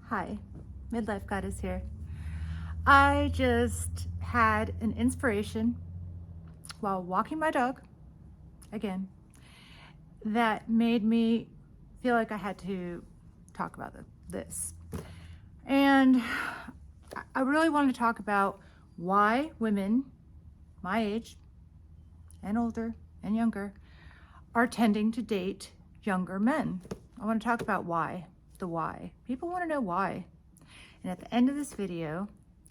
Hi, Midlife Goddess here. I just had an inspiration while walking my dog, again, that made me feel like I had to talk about this. And I really wanted to talk about why women my age and older and younger are tending to date younger men. I want to talk about why, the why. People want to know why. And at the end of this video,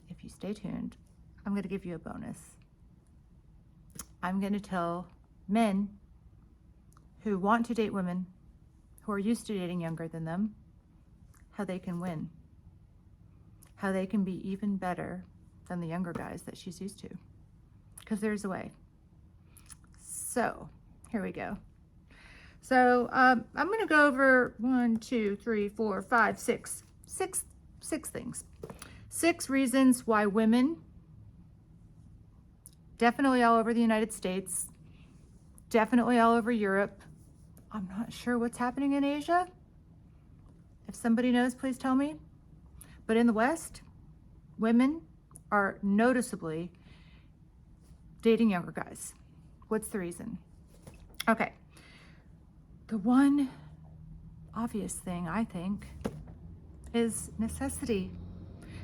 if you stay tuned, I'm going to give you a bonus. I'm going to tell men who want to date women who are used to dating younger than them how they can win, how they can be even better than the younger guys that she's used to, because there's a way. So here we go. So I'm going to go over 6 things. 6 reasons why women, definitely all over the United States, definitely all over Europe. I'm not sure what's happening in Asia. If somebody knows, please tell me. But in the West, women are noticeably dating younger guys. What's the reason? Okay. The one obvious thing, I think, is necessity.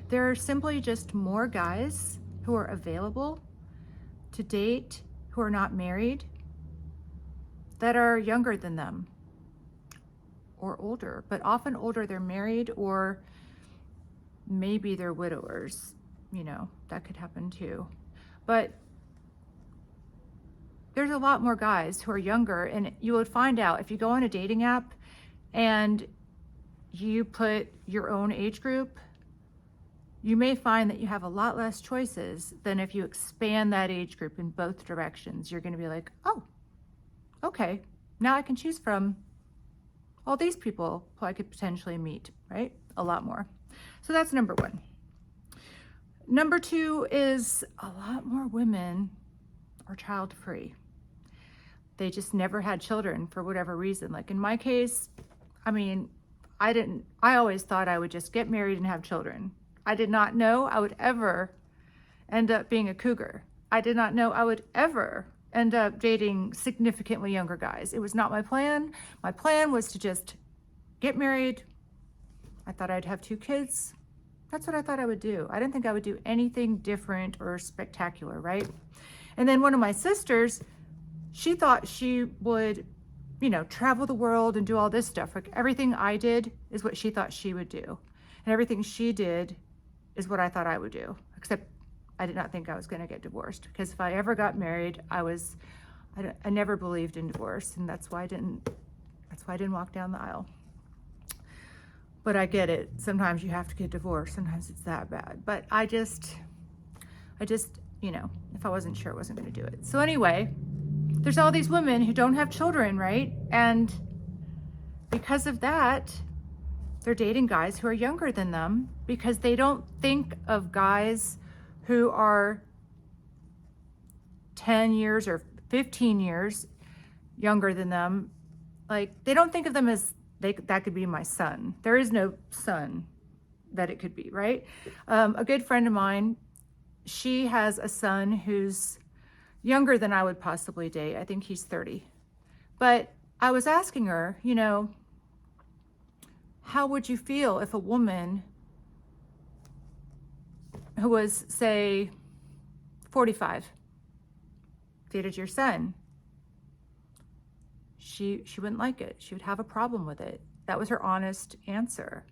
There are simply just more guys who are available to date who are not married that are younger than them or older, but often older. They're married or maybe they're widowers. You know, that could happen too. But there's a lot more guys who are younger, and you would find out if you go on a dating app and you put your own age group, you may find that you have a lot less choices than if you expand that age group in both directions. You're going to be like, oh, okay, now I can choose from all these people who I could potentially meet, right? A lot more. So that's number 1. Number 2 is a lot more women are child-free. They just never had children for whatever reason. Like in my case, I always thought I would just get married and have children. I did not know I would ever end up being a cougar. I did not know I would ever end up dating significantly younger guys. It was not my plan. My plan was to just get married. I thought I'd have 2 kids. That's what I thought I would do. I didn't think I would do anything different or spectacular, right? And then one of my sisters, she thought she would, travel the world and do all this stuff. Like everything I did is what she thought she would do. And everything she did is what I thought I would do, except I did not think I was going to get divorced, because if I ever got married, I never believed in divorce. And that's why I didn't walk down the aisle. But I get it. Sometimes you have to get divorced. Sometimes it's that bad. But I just, if I wasn't sure, I wasn't going to do it. So anyway, there's all these women who don't have children, right? And because of that, they're dating guys who are younger than them, because they don't think of guys who are 10 years or 15 years younger than them. Like, they don't think of them as that could be my son. There is no son that it could be, right? A good friend of mine, she has a son who's younger than I would possibly date. I think he's 30. But I was asking her, how would you feel if a woman who was, say, 45 dated your son? She wouldn't like it. She would have a problem with it. That was her honest answer.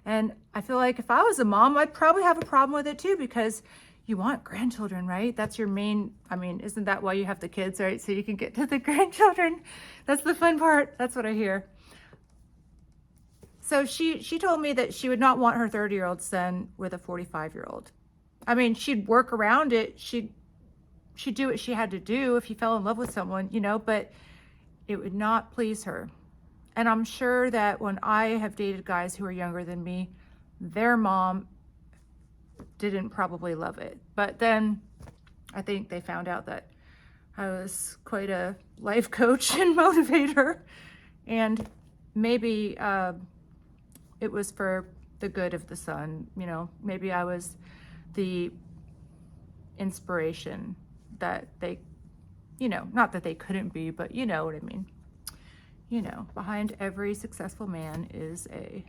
And I feel like if I was a mom, I'd probably have a problem with it too, because you want grandchildren, right? That's your main, isn't that why you have the kids, right? So you can get to the grandchildren. That's the fun part. That's what I hear. So she told me that she would not want her 30-year-old son with a 45-year-old. She'd work around it. She'd do what she had to do if he fell in love with someone, but it would not please her. And I'm sure that when I have dated guys who are younger than me, their mom didn't probably love it. But then I think they found out that I was quite a life coach and motivator. And maybe it was for the good of the son. You know, maybe I was the inspiration that they, you know, not that they couldn't be, but you know what I mean. You know, behind every successful man is a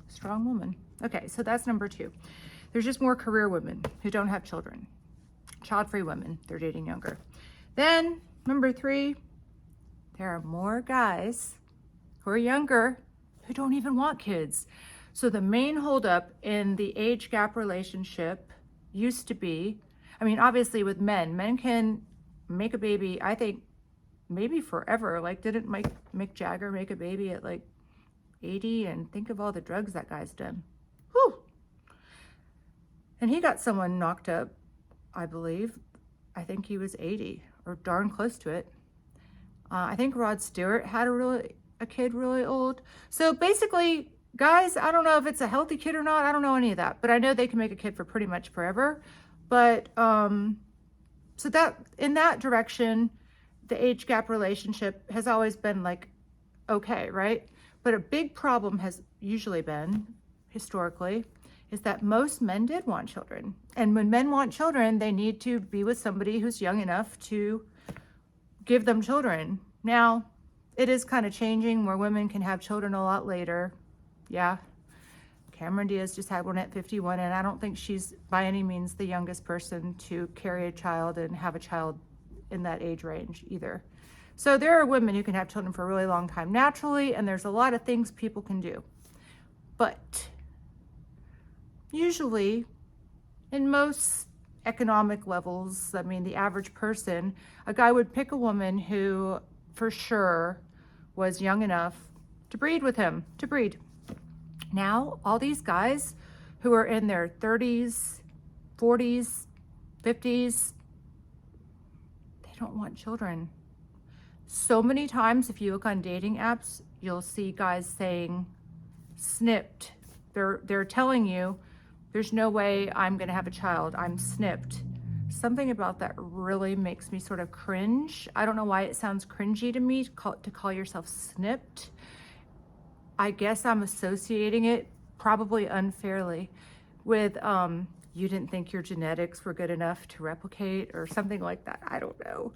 strong woman. Okay, so that's number 2. There's just more career women who don't have children. Child-free women, they're dating younger. Then, number 3, there are more guys who are younger who don't even want kids. So the main holdup in the age gap relationship used to be, I mean, obviously with men can make a baby, I think, maybe forever. Like, didn't Mick Jagger make a baby at like 80? And think of all the drugs that guy's done. Whew. And he got someone knocked up, I believe. I think he was 80 or darn close to it. I think Rod Stewart had a kid really old. So basically, guys, I don't know if it's a healthy kid or not. I don't know any of that, but I know they can make a kid for pretty much forever. But so that in that direction, the age gap relationship has always been like okay, right? But a big problem has usually been, historically, is that most men did want children. And when men want children, they need to be with somebody who's young enough to give them children. Now, it is kind of changing where women can have children a lot later. Yeah. Cameron Diaz just had one at 51, and I don't think she's by any means the youngest person to carry a child and have a child in that age range either. So there are women who can have children for a really long time naturally, and there's a lot of things people can do. But usually, in most economic levels, I mean, the average person, a guy would pick a woman who for sure was young enough to breed with him, to breed. Now, all these guys who are in their 30s, 40s, 50s, they don't want children. So many times, if you look on dating apps, you'll see guys saying, snipped. They're telling you, there's no way I'm going to have a child. I'm snipped. Something about that really makes me sort of cringe. I don't know why it sounds cringy to me to call yourself snipped. I guess I'm associating it, probably unfairly, with you didn't think your genetics were good enough to replicate or something like that. I don't know.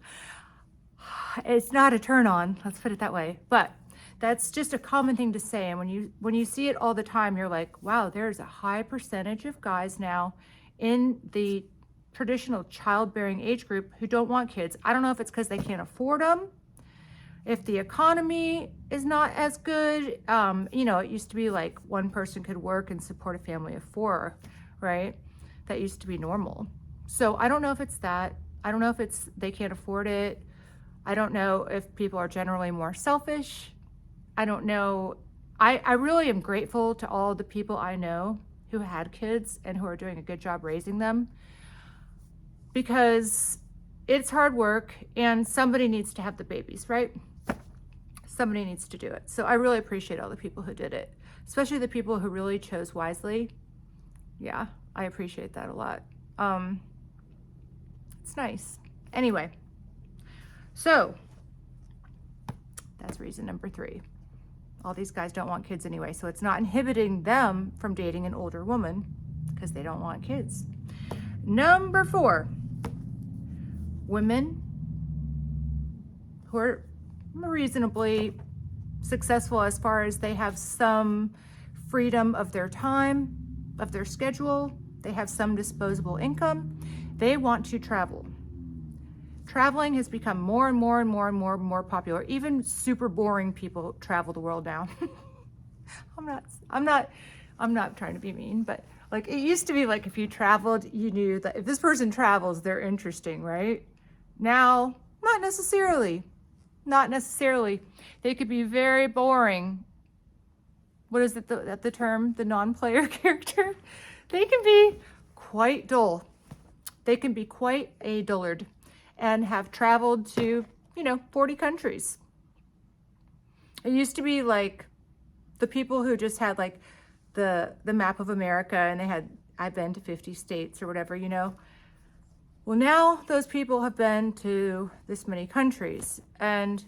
It's not a turn on, let's put it that way. But that's just a common thing to say. And when you see it all the time, you're like, wow, there's a high percentage of guys now in the traditional childbearing age group who don't want kids. I don't know if it's because they can't afford them, if the economy is not as good. You know, it used to be like one person could work and support a family of 4, right? That used to be normal. So I don't know if it's that. I don't know if it's they can't afford it. I don't know if people are generally more selfish. I don't know. I really am grateful to all the people I know who had kids and who are doing a good job raising them, because it's hard work and somebody needs to have the babies, right? Somebody needs to do it. So I really appreciate all the people who did it, especially the people who really chose wisely. Yeah, I appreciate that a lot. It's nice. Anyway, so that's reason number 3. All these guys don't want kids anyway, so it's not inhibiting them from dating an older woman because they don't want kids. Number 4, women who are reasonably successful as far as they have some freedom of their time, of their schedule, they have some disposable income, they want to travel. Traveling has become more and more and more and more and more popular. Even super boring people travel the world now. I'm not trying to be mean, but like it used to be like if you traveled, you knew that if this person travels, they're interesting, right? Now, not necessarily. Not necessarily. They could be very boring. What is it, the term, the non-player character? They can be quite dull. They can be quite a dullard and have traveled to, 40 countries. It used to be like the people who just had like the map of America and they had, I've been to 50 states or whatever, Well, now those people have been to this many countries and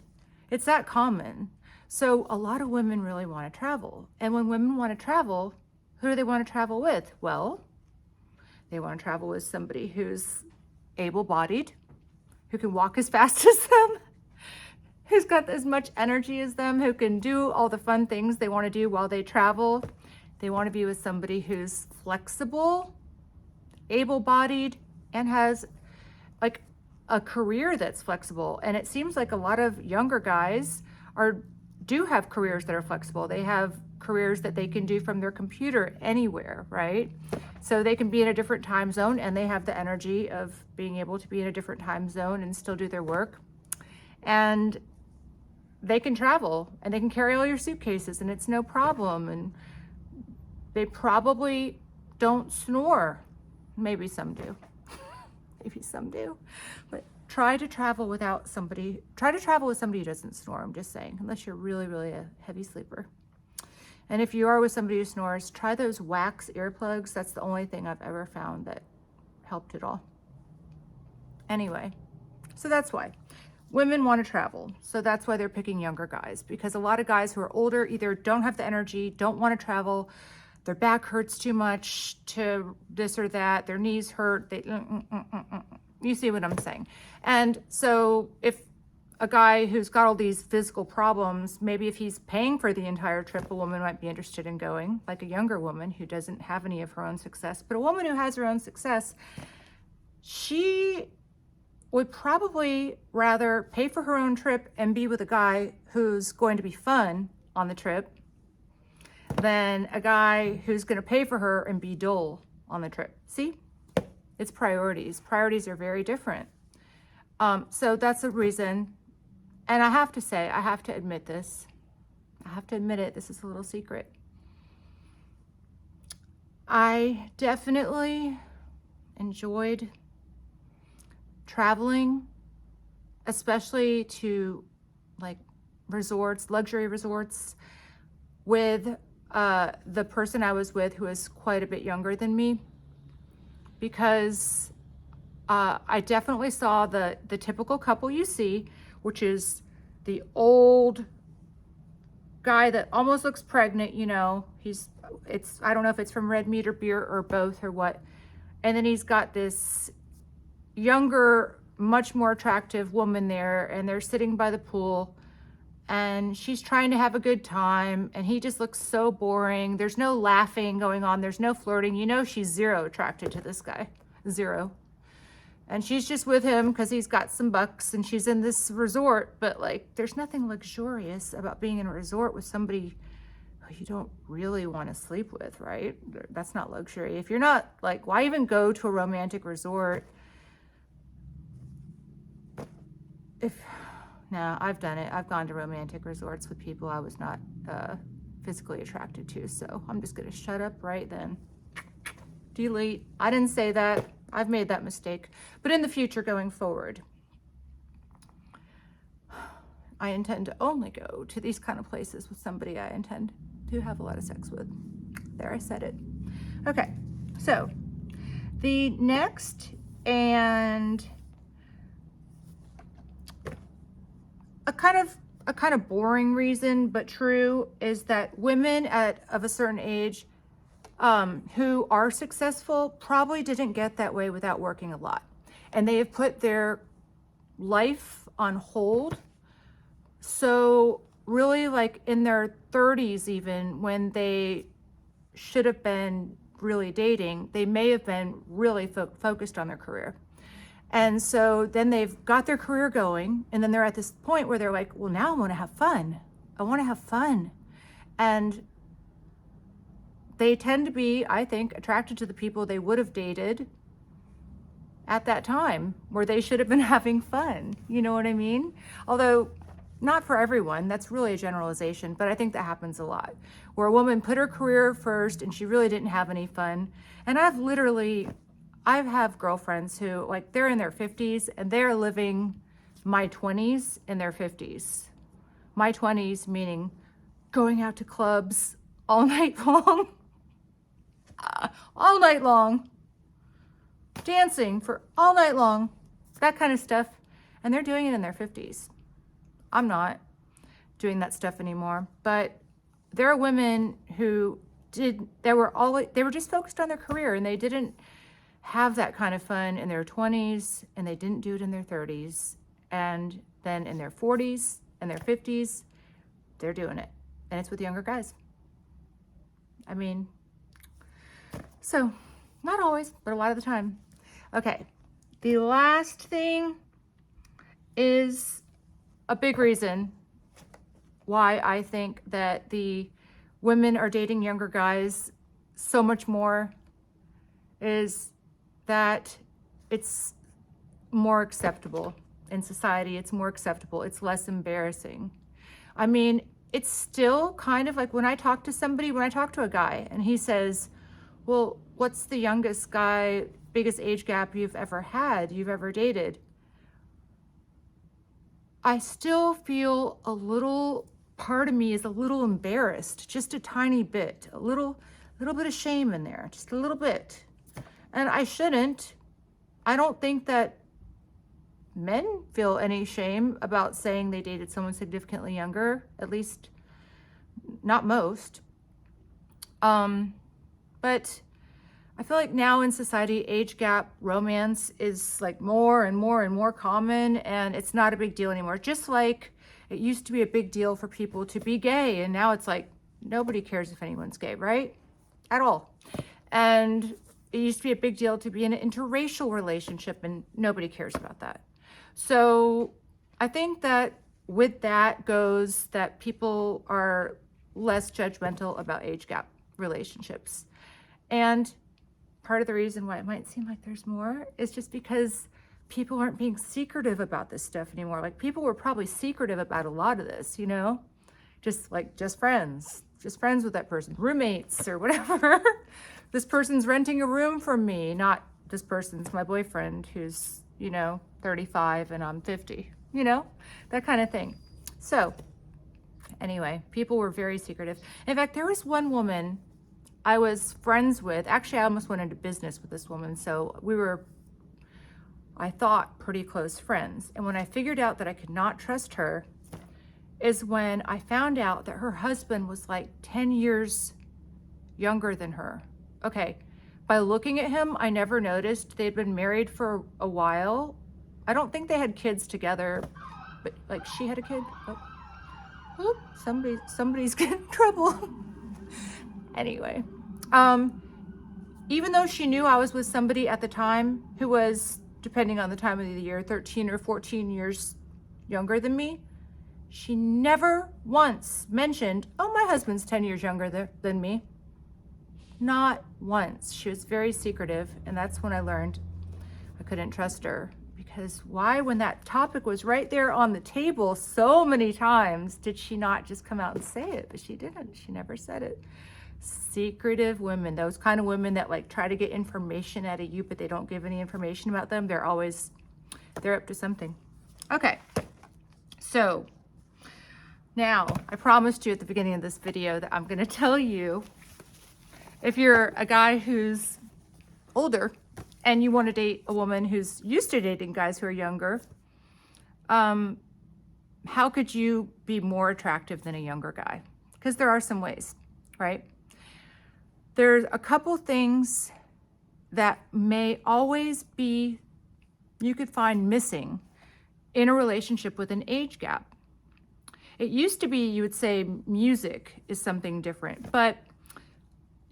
it's that common. So a lot of women really want to travel. And when women want to travel, Who do they want to travel with? Well, they want to travel with somebody who's able-bodied, who can walk as fast as them, who's got as much energy as them, who can do all the fun things they want to do while they travel. They want to be with somebody who's flexible, able-bodied, and has like a career that's flexible. And it seems like a lot of younger guys do have careers that are flexible. They have careers that they can do from their computer anywhere, right? So they can be in a different time zone, and they have the energy of being able to be in a different time zone and still do their work. And they can travel, and they can carry all your suitcases, and it's no problem. And they probably don't snore. Maybe some do. Maybe some do. But try to travel with somebody who doesn't snore, I'm just saying, unless you're really, really a heavy sleeper. And if you are with somebody who snores, try those wax earplugs. That's the only thing I've ever found that helped at all. Anyway, so that's why. Women want to travel. So that's why they're picking younger guys, because a lot of guys who are older either don't have the energy, don't want to travel, their back hurts too much to this or that, their knees hurt, you see what I'm saying. And so if a guy who's got all these physical problems, maybe if he's paying for the entire trip, a woman might be interested in going, like a younger woman who doesn't have any of her own success. But a woman who has her own success, she would probably rather pay for her own trip and be with a guy who's going to be fun on the trip than a guy who's going to pay for her and be dull on the trip. See? It's priorities. Priorities are very different. So that's a reason. And I have to say, I have to admit this. I have to admit it. This is a little secret. I definitely enjoyed traveling, especially to like resorts, luxury resorts, with the person I was with, who is quite a bit younger than me, because I definitely saw the typical couple you see, which is the old guy that almost looks pregnant, you know, I don't know if it's from red meat or beer or both or what. And then he's got this younger, much more attractive woman there, and they're sitting by the pool, and she's trying to have a good time, and he just looks so boring. There's no laughing going on. There's no flirting. You know, she's zero attracted to this guy. Zero. And she's just with him because he's got some bucks, and she's in this resort, but like, there's nothing luxurious about being in a resort with somebody who you don't really want to sleep with, right? That's not luxury. If you're not, like, why even go to a romantic resort? No, I've done it. I've gone to romantic resorts with people I was not physically attracted to. So I'm just going to shut up right then. Delete. I didn't say that. I've made that mistake. But in the future, going forward, I intend to only go to these kind of places with somebody I intend to have a lot of sex with. There, I said it. Okay, so the next and a kind of boring reason, but true, is that women of a certain age who are successful probably didn't get that way without working a lot. And they have put their life on hold. So really, like in their 30s, even when they should have been really dating, they may have been really focused on their career. And so then they've got their career going, and then they're at this point where they're like, well, now I want to have fun. I want to have fun. And they tend to be, I think, attracted to the people they would have dated at that time where they should have been having fun. You know what I mean? Although not for everyone, that's really a generalization, but I think that happens a lot, where a woman put her career first and she really didn't have any fun. And I have girlfriends who, like, they're in their 50s and they're living my 20s in their 50s. My 20s meaning going out to clubs all night long. All night long. Dancing for all night long. That kind of stuff. And they're doing it in their 50s. I'm not doing that stuff anymore. But there are women who they were just focused on their career, and they didn't have that kind of fun in their 20s, and they didn't do it in their 30s. And then in their 40s and their 50s, they're doing it. And it's with younger guys. I mean, so not always, but a lot of the time. Okay, the last thing is a big reason why I think that the women are dating younger guys so much more is that it's more acceptable in society. It's more acceptable. It's less embarrassing. I mean, it's still kind of like when I talk to a guy and he says, well, what's the youngest guy, biggest age gap you've ever dated? I still feel part of me is a little embarrassed, just a tiny bit, a little bit of shame in there, just a little bit. And I shouldn't. I don't think that men feel any shame about saying they dated someone significantly younger, at least not most. But I feel like now in society, age gap romance is like more and more and more common, and it's not a big deal anymore. Just like it used to be a big deal for people to be gay, and now it's like nobody cares if anyone's gay, right? At all. And it used to be a big deal to be in an interracial relationship, and nobody cares about that. So I think that with that goes that people are less judgmental about age gap relationships. And part of the reason why it might seem like there's more is just because people aren't being secretive about this stuff anymore. Like, people were probably secretive about a lot of this, you know, just friends with that person, roommates or whatever. This person's renting a room from me, not this person's my boyfriend who's, 35 and I'm 50, that kind of thing. So anyway, people were very secretive. In fact, there was one woman I was friends with. Actually, I almost went into business with this woman. So we were, I thought, pretty close friends. And when I figured out that I could not trust her is when I found out that her husband was like 10 years younger than her. Okay, by looking at him, I never noticed they'd been married for a while. I don't think they had kids together, but like she had a kid. Oh, somebody's getting in trouble. Anyway, even though she knew I was with somebody at the time who was, depending on the time of the year, 13 or 14 years younger than me, she never once mentioned, oh, my husband's 10 years younger than me. Not once. She was very secretive, and that's when I learned I couldn't trust her. Because why, when that topic was right there on the table so many times, did she not just come out and say it? But she didn't. She never said it. Secretive women, those kind of women that like try to get information out of you, but they don't give any information about them. They're up to something. Okay. So now I promised you at the beginning of this video that I'm going to tell you, if you're a guy who's older and you want to date a woman who's used to dating guys who are younger, how could you be more attractive than a younger guy? Because there are some ways, right? There's a couple things that may always be, you could find missing in a relationship with an age gap. It used to be, you would say music is something different, but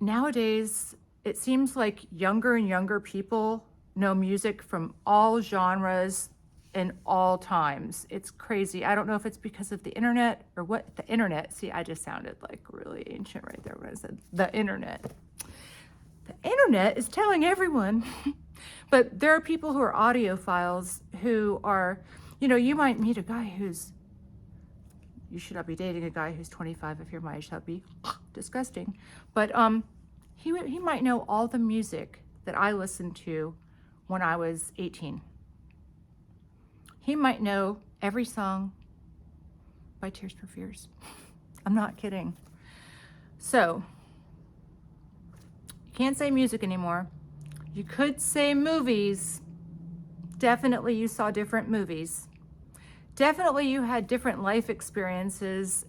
nowadays it seems like younger and younger people know music from all genres and all times. It's crazy. I don't know if it's because of the internet or what. The internet, see, I just sounded like really ancient right there when I said the internet. The internet is telling everyone. But there are people who are audiophiles who are, you might meet a guy you should not be dating a guy who's 25 if you're my age. That would be disgusting. But he might know all the music that I listened to when I was 18. He might know every song by Tears for Fears. I'm not kidding. So, you can't say music anymore. You could say movies. Definitely you saw different movies. Definitely you had different life experiences,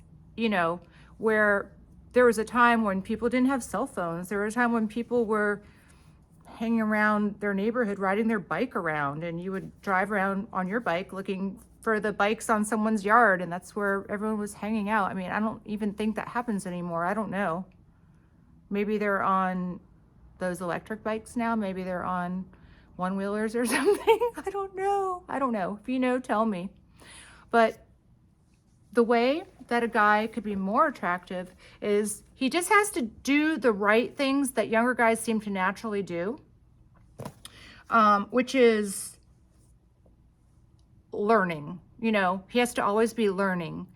where There was a time when people didn't have cell phones. There was a time when people were hanging around their neighborhood, riding their bike around, and you would drive around on your bike looking for the bikes on someone's yard, and that's where everyone was hanging out. I mean, I don't even think that happens anymore. I don't know. Maybe they're on those electric bikes now. Maybe they're on one-wheelers or something. I don't know. If you know, tell me. But the way that a guy could be more attractive is he just has to do the right things that younger guys seem to naturally do, which is learning. You know, he has to always be learning.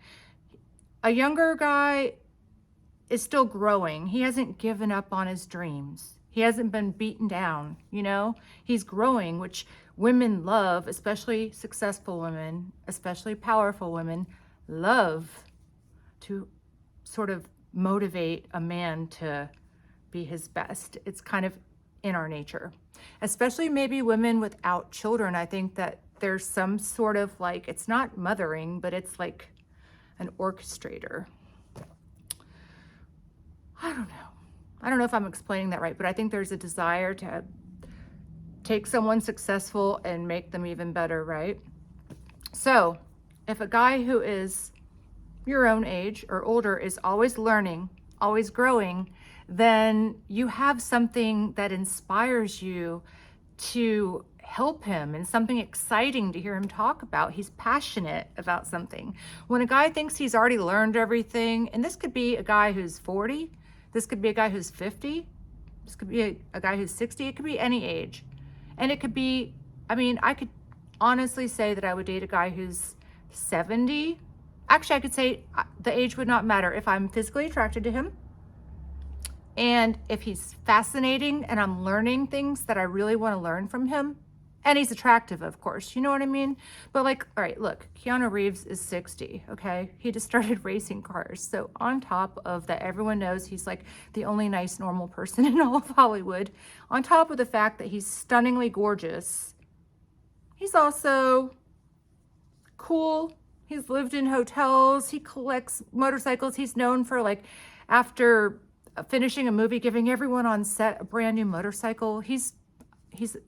A younger guy is still growing. He hasn't given up on his dreams. He hasn't been beaten down, you know? He's growing, which women love, especially successful women, especially powerful women, love to sort of motivate a man to be his best. It's kind of in our nature, especially maybe women without children. I think that there's some sort of like, it's not mothering, but it's like an orchestrator. I don't know. I don't know if I'm explaining that right, but I think there's a desire to take someone successful and make them even better, right? So if a guy who is your own age or older is always learning, always growing, then you have something that inspires you to help him and something exciting to hear him talk about. He's passionate about something. When a guy thinks he's already learned everything, and this could be a guy who's 40, this could be a guy who's 50, this could be a guy who's 60, it could be any age. And it could be, I mean, I could honestly say that I would date a guy who's 70. Actually, I could say the age would not matter if I'm physically attracted to him and if he's fascinating and I'm learning things that I really want to learn from him. And he's attractive, of course, you know what I mean? But like, all right, look, Keanu Reeves is 60, okay? He just started racing cars. So on top of that, everyone knows he's like the only nice, normal person in all of Hollywood. On top of the fact that he's stunningly gorgeous, he's also cool. He's lived in hotels. He collects motorcycles. He's known for, like, after finishing a movie, giving everyone on set a brand new motorcycle. He's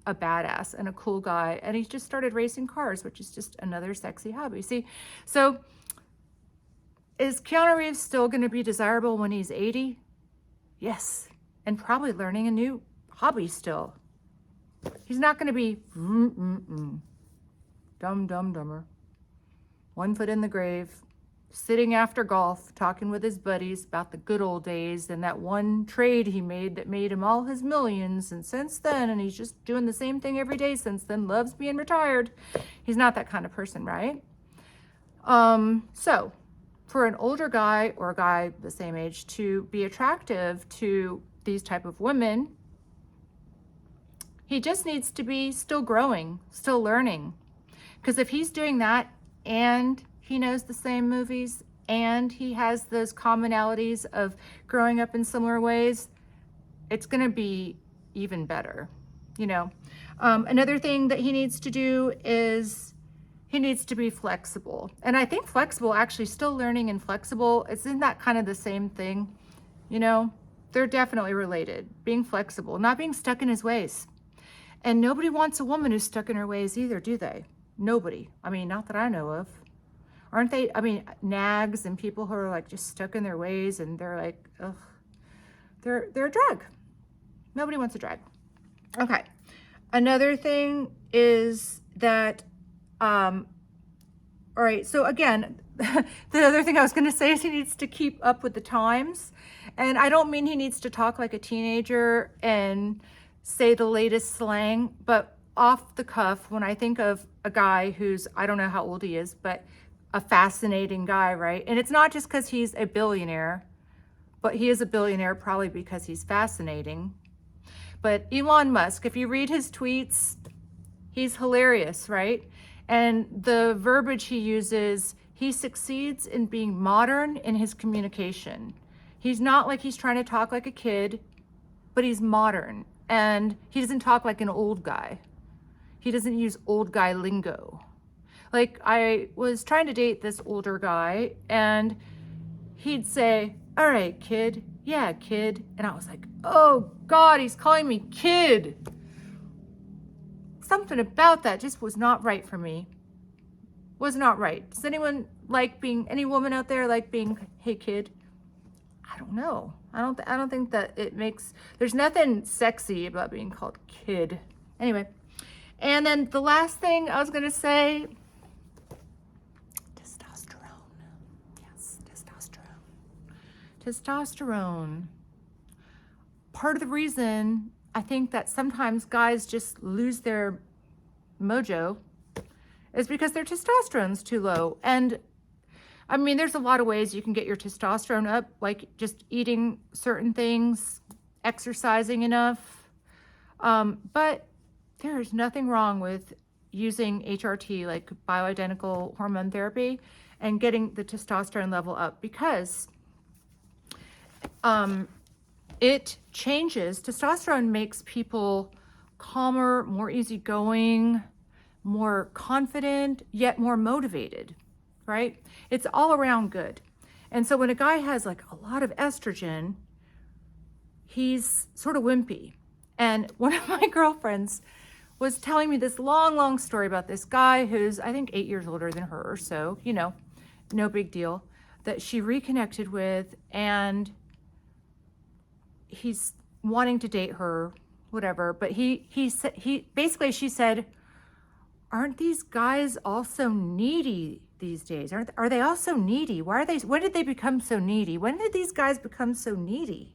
a badass and a cool guy. And he's just started racing cars, which is just another sexy hobby. See, so is Keanu Reeves still going to be desirable when he's 80? Yes. And probably learning a new hobby still. He's not going to be dumber. 1 foot in the grave, sitting after golf, talking with his buddies about the good old days and that one trade he made that made him all his millions. And since then, and he's just doing the same thing every day since then, loves being retired. He's not that kind of person, right? So for an older guy or a guy the same age to be attractive to these type of women, he just needs to be still growing, still learning. Because if he's doing that and he knows the same movies and he has those commonalities of growing up in similar ways, it's going to be even better, you know. Another thing that he needs to do is he needs to be flexible. And I think flexible, actually still learning and flexible, isn't that kind of the same thing? You know, they're definitely related. Being flexible, not being stuck in his ways. And nobody wants a woman who's stuck in her ways either, do they? Nobody. I mean, not that I know of. Aren't they? I mean, nags and people who are like just stuck in their ways and they're like, ugh, they're a drag. Nobody wants a drag. Okay. Another thing is that, all right, so again, the other thing I was going to say is he needs to keep up with the times. And I don't mean he needs to talk like a teenager and say the latest slang, but off the cuff, when I think of a guy who's, I don't know how old he is, but a fascinating guy, right? And it's not just because he's a billionaire, but he is a billionaire probably because he's fascinating. But Elon Musk, if you read his tweets, he's hilarious, right? And the verbiage he uses, he succeeds in being modern in his communication. He's not like he's trying to talk like a kid, but he's modern. And he doesn't talk like an old guy. He doesn't use old guy lingo. Like, I was trying to date this older guy, and he'd say, all right, kid. Yeah, kid. And I was like, oh God, he's calling me kid. Something about that just was not right for me. Was not right. Does anyone like being, any woman out there like being, hey kid? I don't know. I don't think that it makes, there's nothing sexy about being called kid. Anyway, and then the last thing I was gonna say, testosterone. Yes, testosterone. Testosterone. Part of the reason I think that sometimes guys just lose their mojo is because their testosterone's too low. And I mean, there's a lot of ways you can get your testosterone up, like just eating certain things, exercising enough. But there is nothing wrong with using HRT, like bioidentical hormone therapy, and getting the testosterone level up, because it changes. Testosterone makes people calmer, more easygoing, more confident, yet more motivated, right? It's all around good. And so when a guy has like a lot of estrogen, he's sort of wimpy. And one of my girlfriends was telling me this long, long story about this guy who's, I think, 8 years older than her or so, you know, no big deal, that she reconnected with, and he's wanting to date her, whatever. But he basically, she said, aren't these guys also needy these days? Are they also needy? When did they become so needy? When did these guys become so needy?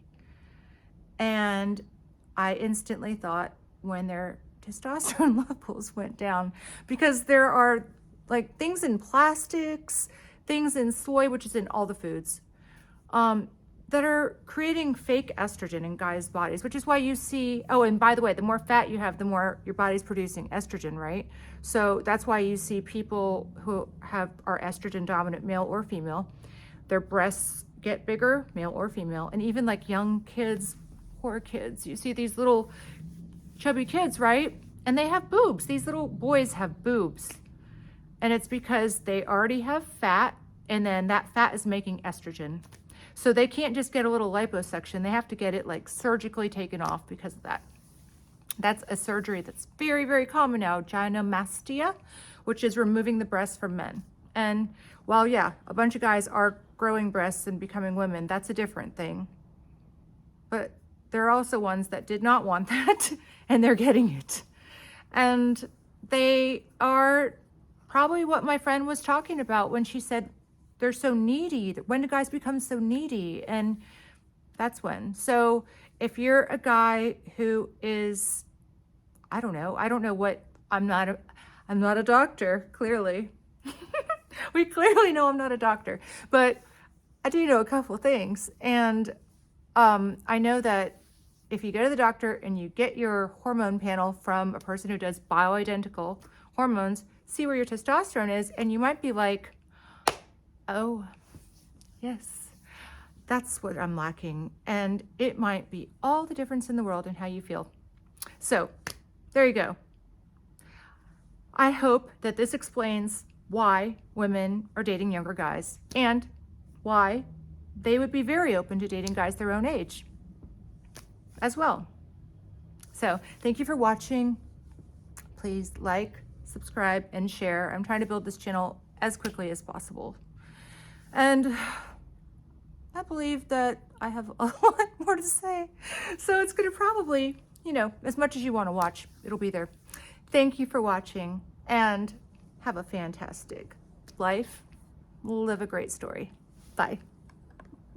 And I instantly thought, when their testosterone levels went down, because there are like things in plastics, things in soy, which is in all the foods, that are creating fake estrogen in guys' bodies, which is why you see, oh, and by the way, the more fat you have, the more your body's producing estrogen, right? So that's why you see people who are estrogen dominant, male or female, their breasts get bigger, male or female, and even like young kids, poor kids, you see these little chubby kids, right? And they have boobs. These little boys have boobs. And it's because they already have fat, and then that fat is making estrogen. So they can't just get a little liposuction. They have to get it like surgically taken off because of that. That's a surgery that's very, very common now, gynecomastia, which is removing the breasts from men. And while, yeah, a bunch of guys are growing breasts and becoming women, that's a different thing. But there are also ones that did not want that, and they're getting it. And they are probably what my friend was talking about when she said, they're so needy. When do guys become so needy? And that's when. So if you're a guy who is, I don't know what, I'm not a doctor, clearly. We clearly know I'm not a doctor, but I do know a couple things. And I know that if you go to the doctor and you get your hormone panel from a person who does bioidentical hormones, see where your testosterone is, and you might be like, oh, yes, that's what I'm lacking. And it might be all the difference in the world in how you feel. So there you go. I hope that this explains why women are dating younger guys, and why they would be very open to dating guys their own age as well. So thank you for watching. Please like, subscribe, and share. I'm trying to build this channel as quickly as possible. And I believe that I have a lot more to say. So it's going to probably, you know, as much as you want to watch, it'll be there. Thank you for watching, and have a fantastic life. Live a great story. Bye.